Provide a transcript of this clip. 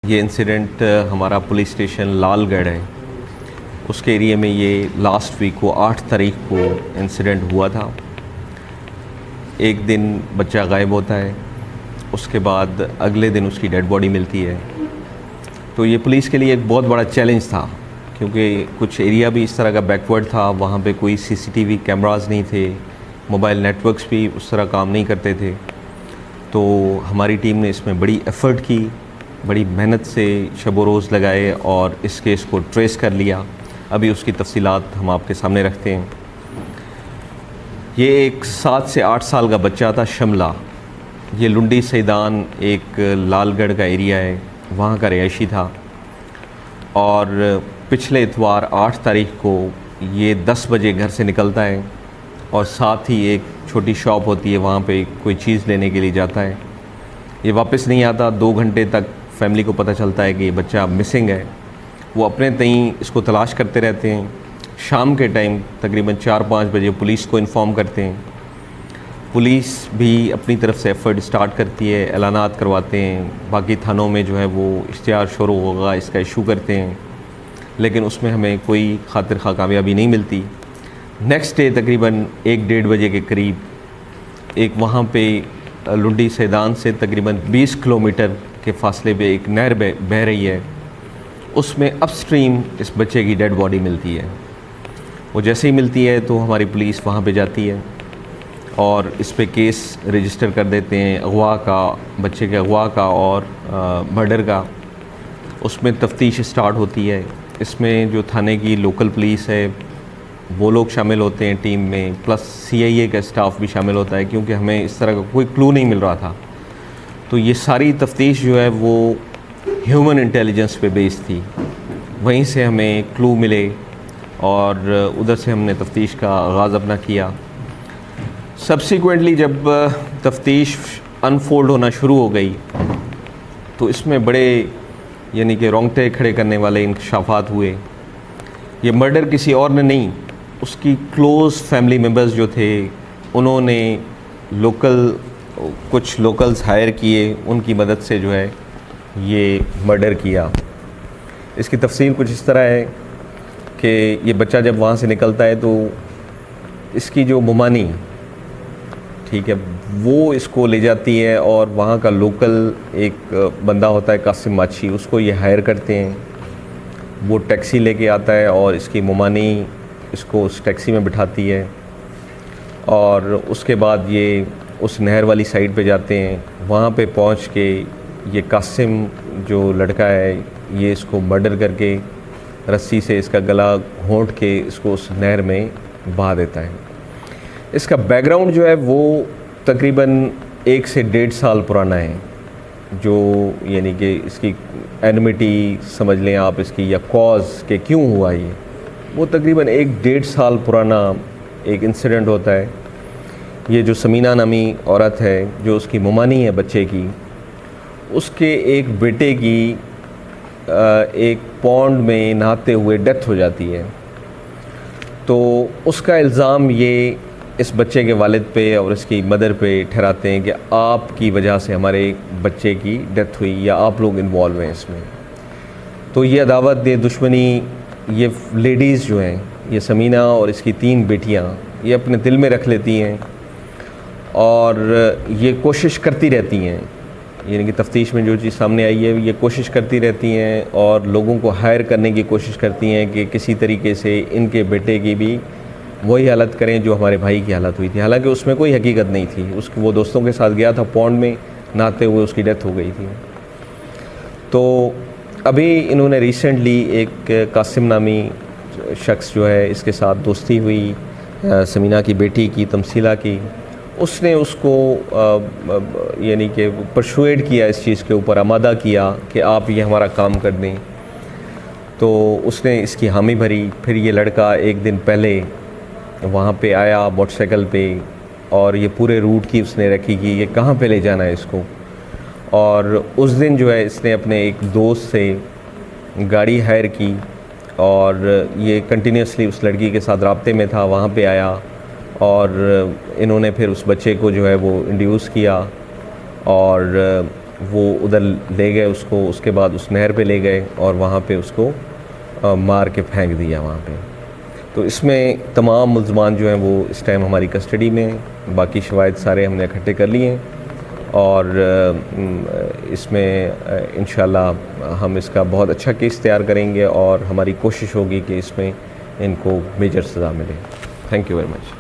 ये इंसिडेंट हमारा police station Lalgarh है, उसके एरिया में ये लास्ट वीक को 8 तारीख को इंसिडेंट हुआ था। एक दिन बच्चा गायब होता है, उसके बाद अगले दिन उसकी डेड बॉडी मिलती है। तो ये पुलिस के लिए एक बहुत बड़ा चैलेंज था, क्योंकि कुछ एरिया भी इस तरह का बैकवर्ड था, वहाँ पे कोई सीसीटीवी कैमरास नहीं थे, मोबाइल नेटवर्क्स भी उस तरह काम नहीं करते थे। तो हमारी टीम ने इसमें बड़ी एफ़र्ट की, बड़ी मेहनत से शब रोज़ लगाए और इस केस को ट्रेस कर लिया। अभी उसकी तफसीलात हम आपके सामने रखते हैं। ये एक 7 से 8 साल का बच्चा था, शमला। ये लुंडी सैदान एक लालगढ़ का एरिया है, वहाँ का रिहायशी था। और पिछले इतवार 8 तारीख को ये 10 बजे घर से निकलता है और साथ ही एक छोटी शॉप होती है, वहाँ पे कोई चीज़ लेने के लिए जाता है। ये वापस नहीं आता। 2 घंटे तक फैमिली को पता चलता है कि ये बच्चा मिसिंग है। वो अपने तईं इसको तलाश करते रहते हैं। शाम के टाइम तकरीबन 4-5 बजे पुलिस को इन्फॉर्म करते हैं। पुलिस भी अपनी तरफ से एफ़र्ट स्टार्ट करती है, ऐलानात करवाते हैं, बाकी थानों में जो है वो इश्तिहार शुरू होगा इसका इशू करते हैं, लेकिन उसमें हमें कोई खातिर खा कामयाबी नहीं मिलती। नेक्स्ट डे तकरीबन 1-1:30 बजे के करीब एक वहाँ पे लुंडी सैदान से तकरीबन 20 किलोमीटर के फासले पे एक नहर बह रही है, उसमें अपस्ट्रीम इस बच्चे की डेड बॉडी मिलती है। वो जैसे ही मिलती है तो हमारी पुलिस वहाँ पे जाती है और इस पे केस रजिस्टर कर देते हैं, अगवा का, बच्चे के अगवा का और मर्डर का। उसमें तफ्तीश स्टार्ट होती है। इसमें जो थाने की लोकल पुलिस है वो लोग शामिल होते हैं टीम में, प्लस CIA का स्टाफ भी शामिल होता है, क्योंकि हमें इस तरह का कोई क्लू नहीं मिल रहा था। तो ये सारी तफ्तीश जो है वो ह्यूमन इंटेलिजेंस पे बेस्ड थी। वहीं से हमें क्लू मिले और उधर से हमने तफ्तीश का आगाज़ अपना किया। सब्सिक्वेंटली जब तफ्तीश अनफोल्ड होना शुरू हो गई तो इसमें बड़े यानी कि रोंगटे खड़े करने वाले इंकशाफात हुए। ये मर्डर किसी और ने नहीं, उसकी क्लोज़ फैमिली मेम्बर्स जो थे उन्होंने कुछ लोकल्स हायर किए, उनकी मदद से जो है ये मर्डर किया। इसकी तफसील कुछ इस तरह है कि ये बच्चा जब वहाँ से निकलता है तो इसकी जो मुमानी, ठीक है, वो इसको ले जाती है और वहाँ का लोकल एक बंदा होता है कासिम माची, उसको ये हायर करते हैं। वो टैक्सी लेके आता है और इसकी मुमानी इसको उस टैक्सी में बिठाती है और उसके बाद ये उस नहर वाली साइड पे जाते हैं। वहाँ पे पहुँच के ये कासिम जो लड़का है ये इसको मर्डर करके रस्सी से इसका गला घोंट के इसको उस नहर में बहा देता है। इसका बैकग्राउंड जो है वो तकरीबन 1 से 1.5 साल पुराना है, जो यानी कि इसकी एनिमिटी समझ लें आप इसकी, या कॉज के क्यों हुआ ये, वो तकरीबन 1-1.5 साल पुराना एक इंसिडेंट होता है। ये जो समीना नामी औरत है जो उसकी मुमानी है बच्चे की, उसके एक बेटे की एक पॉन्ड में नहाते हुए डेथ हो जाती है। तो उसका इल्ज़ाम ये इस बच्चे के वालिद पे और इसकी मदर पे ठहराते हैं कि आपकी वजह से हमारे एक की डेथ हुई या आप लोग इन्वॉल्व हैं इसमें। तो ये अदावत, ये दुश्मनी ये लेडीज़ जो हैं, ये समीना और इसकी 3 बेटियां, ये अपने दिल में रख लेती हैं और ये कोशिश करती रहती हैं, यानी कि तफ्तीश में जो चीज़ सामने आई है ये कोशिश करती रहती हैं और लोगों को हायर करने की कोशिश करती हैं कि किसी तरीके से इनके बेटे की भी वही हालत करें जो हमारे भाई की हालत हुई थी। हालांकि उसमें कोई हकीकत नहीं थी, वो दोस्तों के साथ गया था, पॉन्ड में नहाते हुए उसकी डेथ हो गई थी। तो अभी इन्होंने रिसेंटली एक कासिम नामी शख्स जो है इसके साथ दोस्ती हुई, समीना की बेटी की, तमसीला की, उसने उसको यानी कि परसुएड किया, इस चीज़ के ऊपर आमादा किया कि आप ये हमारा काम कर दें। तो उसने इसकी हामी भरी। फिर ये लड़का एक दिन पहले वहाँ पे आया मोटरसाइकिल पे और ये पूरे रूट की उसने रखी कि ये कहाँ पे ले जाना है इसको। और उस दिन जो है इसने अपने एक दोस्त से गाड़ी हायर की और ये कंटिन्यूसली उस लड़की के साथ राब्ते में था। वहाँ पे आया और इन्होंने फिर उस बच्चे को जो है वो इंड्यूस किया और वो उधर ले गए उसको, उसके बाद उस नहर पे ले गए और वहाँ पे उसको मार के फेंक दिया वहाँ पे। तो इसमें तमाम मुल्ज़मान जो हैं वो इस टाइम हमारी कस्टडी में हैं। बाकी शवाहिद सारे हमने इकट्ठे कर लिए हैं और इसमें इंशाल्लाह हम इसका बहुत अच्छा केस तैयार करेंगे और हमारी कोशिश होगी कि इसमें इनको मेजर सज़ा मिले। Thank you very much.